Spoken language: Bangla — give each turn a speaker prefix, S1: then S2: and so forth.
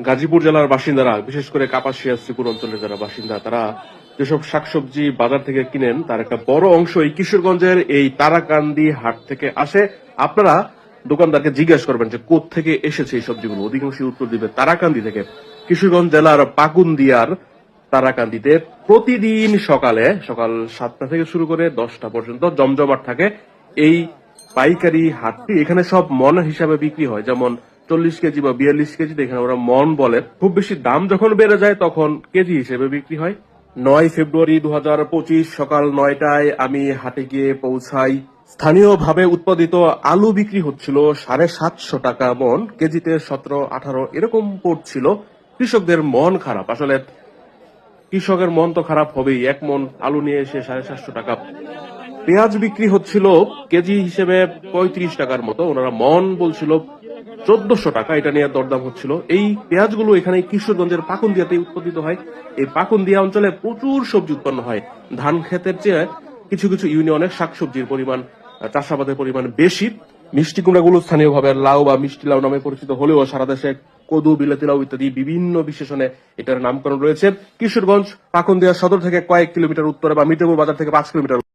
S1: গাজীপুর জেলার বাসিন্দারা, বিশেষ করে কাপাসিয়া শ্রীপুর অঞ্চলের যারা বাসিন্দা, তারা যেসব শাকসবজি বাজার থেকে কিনেন তার একটা বড় অংশ এই কিশোরগঞ্জের এই তারাকান্দি হাট থেকে আসে। আপনারা দোকানদারকে জিজ্ঞেস করবেন যে কোত্থেকে এসেছে এই সবজিগুলো, অধিকাংশই উত্তর দিবে তারাকান্দি থেকে। কিশোরগঞ্জ জেলার পাকুন্দিয়ার তারাকান্দিতে প্রতিদিন সকাল 7টা থেকে শুরু করে 10টা পর্যন্ত জমজমাট থাকে এই পাইকারি হাটটি। এখানে সব মন হিসাবে বিক্রি হয়, যেমন 40 কেজি বা 42 কেজি, এখানে ওরা মন বলে। খুব বেশি দাম যখন বেড়ে যায় তখন কেজি হিসেবে বিক্রি হয়। 9 ফেব্রুয়ারি 2025 সকাল 9টায় আমি হাটে গিয়ে পৌঁছাই। স্থানীয়ভাবে উৎপাদিত আলু বিক্রি হচ্ছিল 750 টাকা মন, কেজিতে 17-18 এরকম পড়ছিল। কৃষকদের মন খারাপ, আসলে কৃষকের মন তো খারাপ হবেই, এক মন আলু নিয়ে এসে 750 টাকা। পেঁয়াজ বিক্রি হচ্ছিল কেজি হিসেবে 35 টাকার মতো, ওনারা মন বলছিল 1400 টাকা, এটা নিয়ে দরদাম হচ্ছিল। এই পেঁয়াজগুলো এখানে কিশোরগঞ্জের পাকুন্দিয়াতে উৎপাদিত হয়। এই পাকুন্দিয়া অঞ্চলে প্রচুর সবজি উৎপন্ন হয়। ধান ক্ষেতের চেয়ে কিছু কিছু ইউনিয়নে শাকসবজির পরিমাণ, চাষাবাদের পরিমাণ বেশি। মিষ্টি কুমড়াগুলো স্থানীয়ভাবে লাউ বা মিষ্টি লাউ নামে পরিচিত হলেও সারা দেশে কদু, বিলাতি লাউ ইত্যাদি বিভিন্ন বিশেষণে এটার নামকরণ রয়েছে। কিশোরগঞ্জ পাকুন্দিয়া সদর থেকে কয়েক কিলোমিটার উত্তরে বা মির্জাপুর বাজার থেকে 5 কিলোমিটার